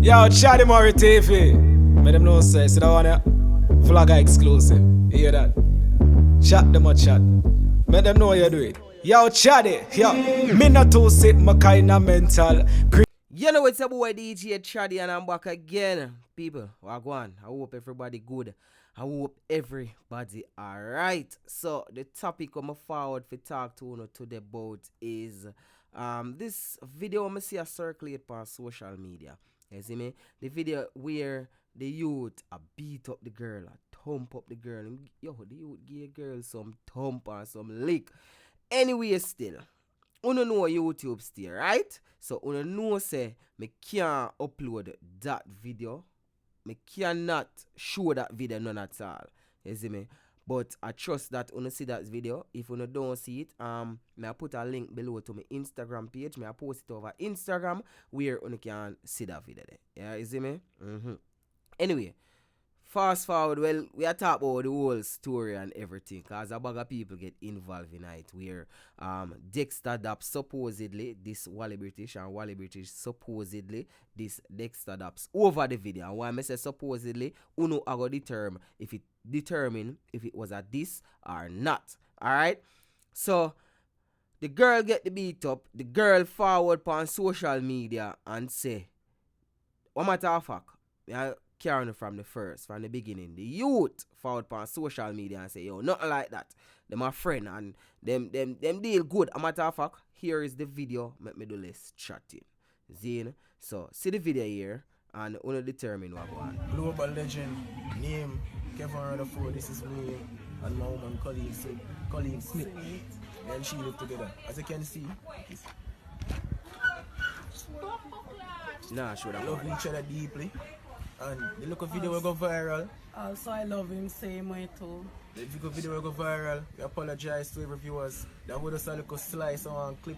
Yo, Chaddy Murray TV. Make them know say, sit down here. Vlogger exclusive. You hear that? Chat them a chat. Make them know you do it. Yo, Chaddy. Yo, me not too sick, my kinda mental. You know it's a boy DJ Chaddy and I'm back again. People, wagwan. I hope everybody good. I hope everybody alright. So the topic I'm forward for talk to you today about is this video I'm see a circulate on social media. You see me? The video where the youth beat up the girl, thump up the girl. Yo, the youth give a girl some thump or some lick. Anyway, still, you know YouTube still, right? So you know say me can't upload that video. Me cannot show that video none at all. You see me? But I trust that you see that video. If you don't see it, me I put a link below to my Instagram page. Me I post it over Instagram where you can see that video there. Yeah, you see me? Anyway, fast forward, well, we are talking about the whole story and everything, cause a bag of people get involved in it. Where Dexta Daps supposedly this Wali British and Wali British supposedly this Dexta Daps over the video. And why I say supposedly, uno I go determine if it was a this or not. Alright? So the girl get the beat up, the girl forward on social media and say, what matter of fact, carrying from the beginning. The youth forward on social media and say, yo, nothing like that. Them a friend and them deal good. A matter of fact, here is the video. Let me do less chatting. Zine. So see the video here and only determine what one. Global legend, name Kevin Rutherford. This is me and my woman colleague Smith. And she live together. As you can see, nah, sure that love each other deeply. And the look of video will go viral. Also, I love him same way too. The video will go viral. We apologize to every viewers. That would just a little slice on clip.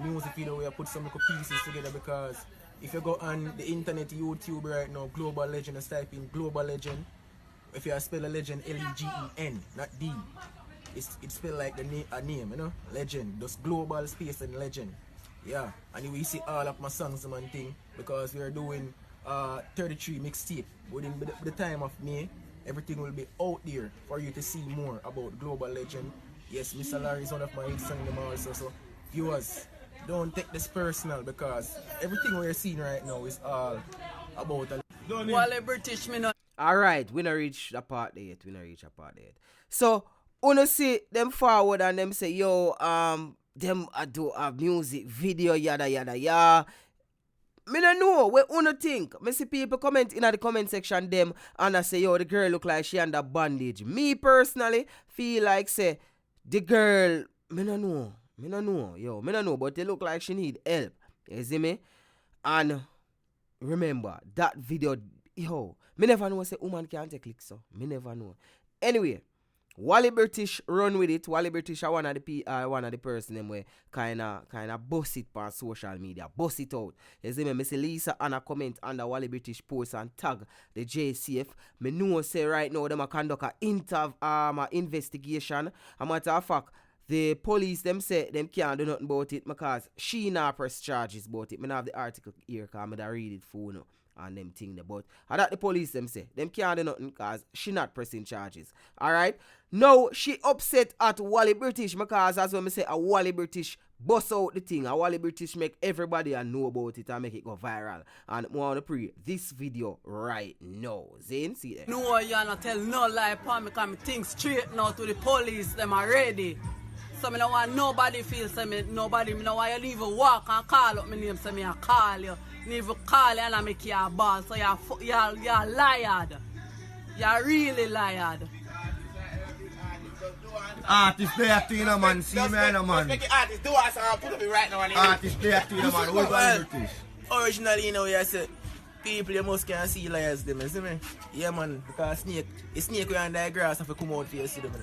Music video where I put some little pieces together because if you go on the internet, YouTube right now, Global Legend, just type in Global Legend. If you spell a legend, L-E-G-E-N, not D. It's spelled like a name, you know? Legend. Just global space and legend. Yeah. And we see all of my songs and thing because we are doing 33 mixtape. Within the time of May, everything will be out there for you to see more about Global Legend. Yes, Mr. Larry is one of my hit songs also. So viewers, don't take this personal because everything we're seeing right now is all about Wally British me not. Alright, we not reach that part there yet. So uno see them forward and them say, yo, them do a music video, yada yada yada. Me don't know what uno think. Me see people comment in the comment section them and I say, yo, the girl look like she under bondage. Me personally feel like say the girl, me don't know, but they look like she need help. You see me? And remember that video, yo, me never know say woman can't take click so. Me never know. Anyway, Wali British run with it. Wali British are one of the person them way kinda bust it on social media. Bust it out. You see me? Me see Lisa Anna comment under Wali British post and tag the JCF. Me know say right now them a conduct a investigation. A matter of fact, the police them say them can't do nothing about it because she not press charges about it. Me not have the article here because I read it for you. And them thing there. But that the police them say them can't do nothing because she not pressing charges. Alright. Now she upset at Wali British because as when me say a Wali British bust out the thing. A Wali British make everybody know about it and make it go viral. And I wanna pray this video right now. Zane, see that? No, you not tell no lie upon me because me think straight now to the police them already. So me don't want nobody feel say me nobody. Me don't want you even walk and call up my name say me I call you. Me even call you and I make you a ball. So you're lied. You're really lied. Artist play a thing, man. See me, man. Make it artist do us and put up it right now. Artist play a thing, man. Who's British? Originally, you know, you say people you must can see liars them, you see me? Yeah, man, because snake we under the grass have to come out for you see them.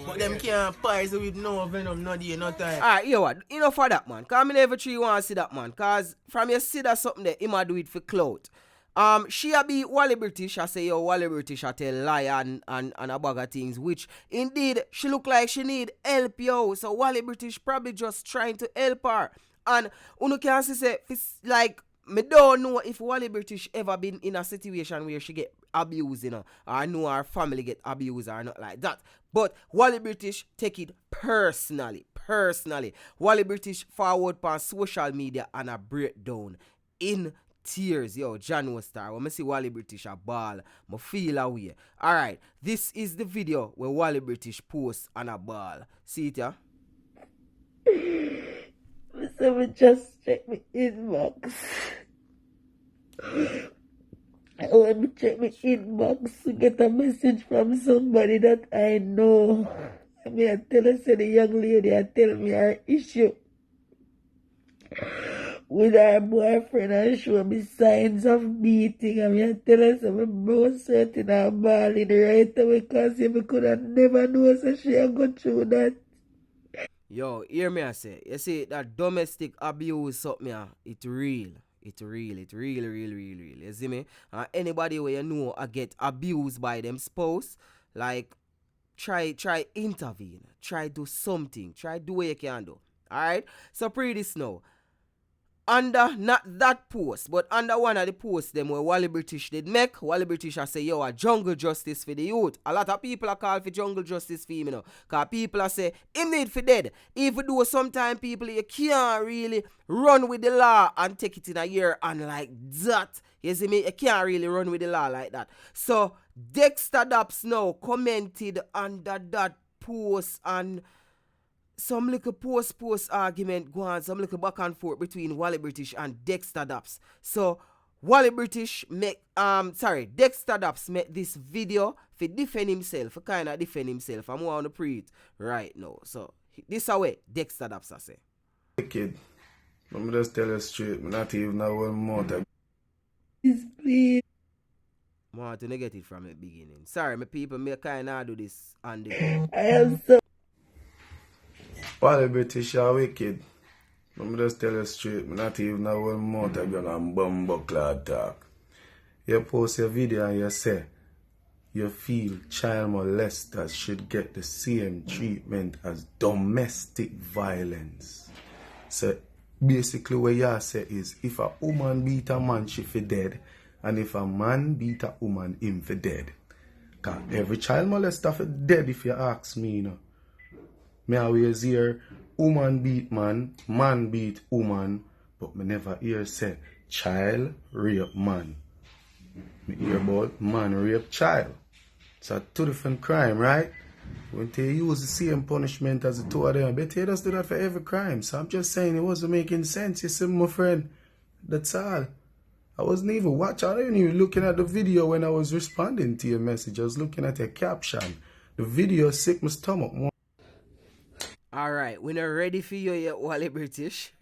But them can't poison with no venom, no day, no time. Alright, you know what? You know for that, man. Because I never truly want to see that, man. Because from you see that something there, he might do it for clout. She a be Wali British, I say, yo, Wali British, I tell lie and a bag of things, which indeed she look like she need help, yo. So Wali British probably just trying to help her. And you can see, say, like, me don't know if Wally British ever been in a situation where she get abused, you know, or know her family get abused or not like that. But Wally British take it personally. Wally British forward on social media and a breakdown in tears. Yo, Jano Star. When I see Wally British a ball, I feel away. Alright, this is the video where Wally British posts on a ball. See it, yeah? Someone just check my inbox. I want to check my inbox to get a message from somebody that I know. I mean, I tell her, say the young lady, I tell me her issue with her boyfriend and show me signs of beating. I mean, I tell her, say my bro certain her balling right away because you could have never known so she had go through that. Yo, hear me I say. You see, that domestic abuse something, it real. It real. You see me? Anybody where you know I get abused by them spouse, like, try intervene. Try do something. Try do what you can do. Alright? So pre this now. Under not that post, but under one of the posts them where Wally British did make, Wally British I say, yo, a jungle justice for the youth. A lot of people are called for jungle justice for him, you know. Because people are say, him need for dead. Even though sometimes people, you can't really run with the law and take it in a year and like that. You see me? You can't really run with the law like that. So, Dexta Daps now commented under that post and some little post argument go on, some little back and forth between Wally British and Dexta Daps. So Dexta Daps make this video for defend himself, for kind of defend himself. I'm going to pre it right now. So this away Dexta Daps I say. Kid, let me just tell you straight, not even a one more time. Please. I want to get it from the beginning. Sorry, my people, me kind of do this on the I am so Wally British are wicked. Let me just tell you straight, not even a one more time you're on bumbuckler talk. You post a video and you say you feel child molesters should get the same treatment as domestic violence. So basically what you say is if a woman beat a man, she for dead, and if a man beat a woman, him for dead. Cause every child molester for dead if you ask me, you know. Me always hear woman beat man, man beat woman, but me never hear say child rape man. Me hear about man rape child. It's a two different crime, right? When they use the same punishment as the two of them, I bet they just do that for every crime. So I'm just saying it wasn't making sense. You see, my friend, that's all. I wasn't even watching, I wasn't even looking at the video when I was responding to your message. I was looking at your caption. The video sick my stomach. Alright, we're not ready for you yet, Wally British.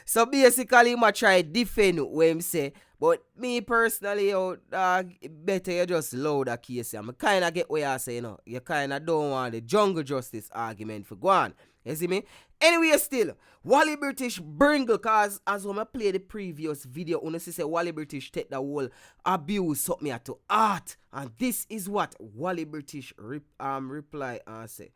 So basically, I'm try defend what him say. But me personally, better you just load a case. I kind of get what you say, you know. You kind of don't want the jungle justice argument for go on. You see me? Anyway, still, Wally British bringle, cause as when I play the previous video, when I say Wally British take the whole abuse something to art. And this is what Wally British reply and say.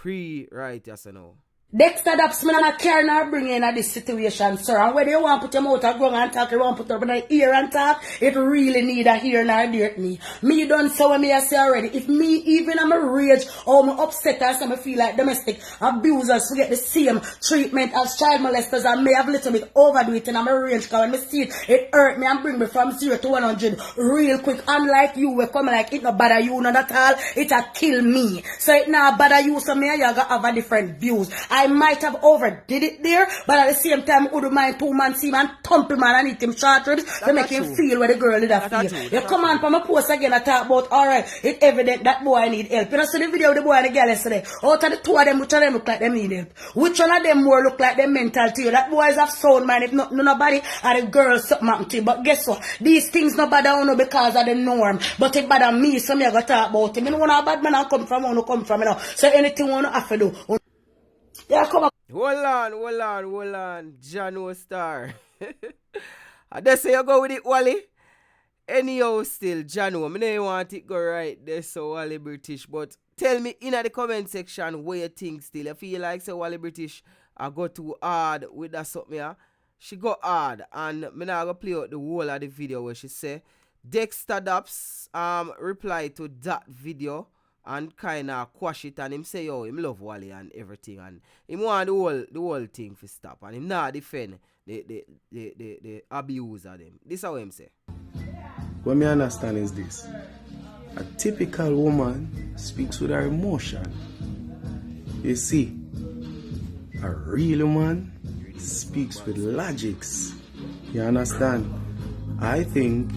Right, yes I know. Dexta Daps, me not care nor bring in at this situation, sir. And whether you want to put your mouth and go and talk, you want to put up in the ear and talk, it really need a hear nor dirt me. Me done so when me I say already. If me even I'm a rage or I'm upset or something feel like domestic abusers to get the same treatment as child molesters and may have a little bit overdo it and I'm a rage because when me see it, it hurt me and bring me from 0 to 100 real quick. Unlike you, we come like it no bother you not at all, it a kill me. So it not bother you, so me and you gotta have a different views. I might have overdid it there, but at the same time, I would mind 2 man see man thump him and eat him short ribs to make him feel where the girl did that feel. You come on from my post again and talk about, alright, it's evident that boy need help. You know, see the video of the boy and the girl yesterday. Out of the two of them, which of them look like them need help? Which one of them more look like them mental to you? That boys have sound mind, if not nobody, and the girl something happen to you. But guess what? These things no bother you because of the norm. But it bother me, so me I gotta talk about him. You know, when a bad man I come from, I come from, you know. So anything you have to do. Yeah, come on. Hold on. Jano Star. I just say you go with it, Wally. Anyhow, still, Jano, I don't want it go right there, so Wally British. But tell me in the comment section where you think still. I feel like so Wally British I go too hard with that something. she go hard, and me now go play out the whole of the video where she say Dexta Daps reply to that video and kinda quash it, and him say yo him love Wally and everything, and him want the whole thing to stop, and him not defend the abuse of them. This how him say. What me understand is this. A typical woman speaks with her emotion. You see, a real woman speaks with logics. You understand? I think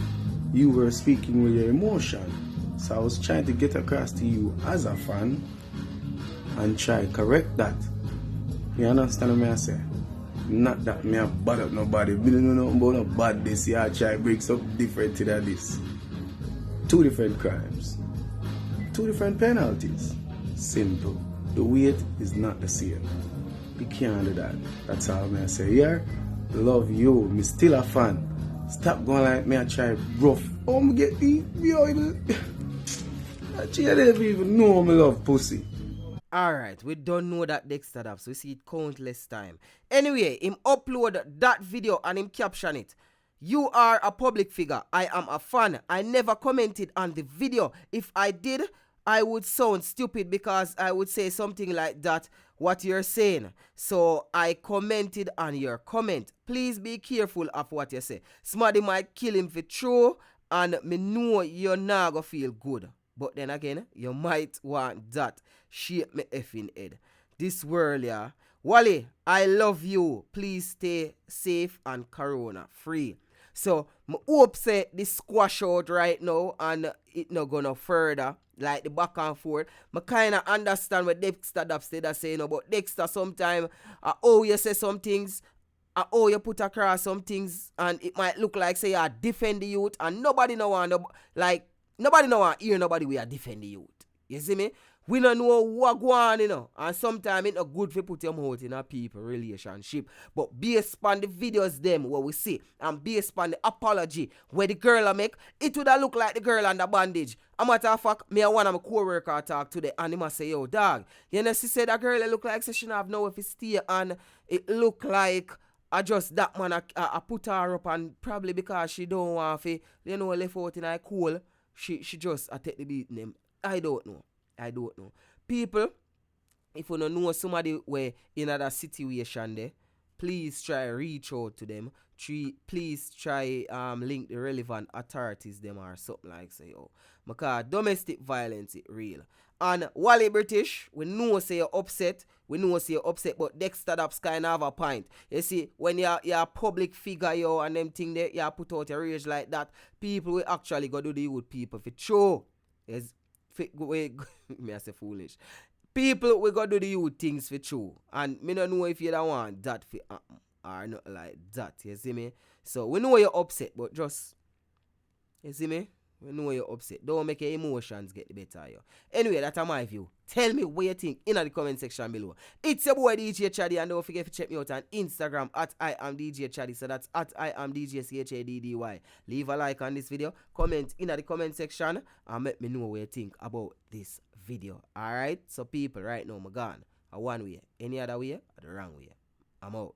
you were speaking with your emotion. So I was trying to get across to you as a fan and try correct that. You understand what I say? Not that me have bad up nobody. We don't know nothing about no bad this. Yeah, I try break something different to that this. 2 different crimes. 2 different penalties. Simple. The weight is not the same. You can't do that. That's all I say. Yeah, love you. Me still a fan. Stop going like me. I try rough. Oh, me get the I don't even know me love pussy. Alright, we don't know that Dexta Daps. We see it countless time. Anyway, him upload that video and him caption it. You are a public figure. I am a fan. I never commented on the video. If I did, I would sound stupid because I would say something like that, what you're saying. So I commented on your comment. Please be careful of what you say. Somebody might kill him for true, and me know you're not gonna feel good. But then again, you might want that. Shape me effing head. This world, yeah. Wally, I love you. Please stay safe and corona free. So, I hope say this squash out right now and it not gonna further, like the back and forth. I kind of understand what Dexta Daps did say, but Dexter sometimes, you say some things, you put across some things, and it might look like say you defend the youth, and nobody no want hear nobody we are defend the youth. You see me? We don't know what go on, and sometimes it's not good to put your mouth in a people relationship. But based on the videos them what we see, and based on the apology where the girl make, it would have look like the girl under bandage. A matter of fact, me and one of my co-worker talk today, and he must say, yo, dog, you know, she said that girl it look like she shouldn't have no if it stay, and it look like I just that man I put her up, and probably because she don't want to, left out in her cool, she just take the beating him. I don't know. People, if you don't know somebody where in that situation there, please try reach out to them. Please try link the relevant authorities them or something like say, because domestic violence is real. And Wally British, we know say you're upset. But Dexta Daps kind of have a point. You see, when you're a public figure, and them thing there, you put out your rage like that, people will actually go do the youth people for sure. Yes. Me I say foolish. People we go do the youth things for true, and me don't know if you don't want that for or not like that. You see me? So we know you're upset, but just you see me? We know you're upset. Don't make your emotions get the better of you. Anyway, that's my view. Tell me what you think in the comment section below. It's your boy DJ Chaddy, and don't forget to check me out on Instagram at I am DJ Chaddy. So that's at I am DJ CHADDY. Leave a like on this video, comment in the comment section, and let me know what you think about this video. Alright? So people, right now I'm gone. A one way. Any other way, or the wrong way. I'm out.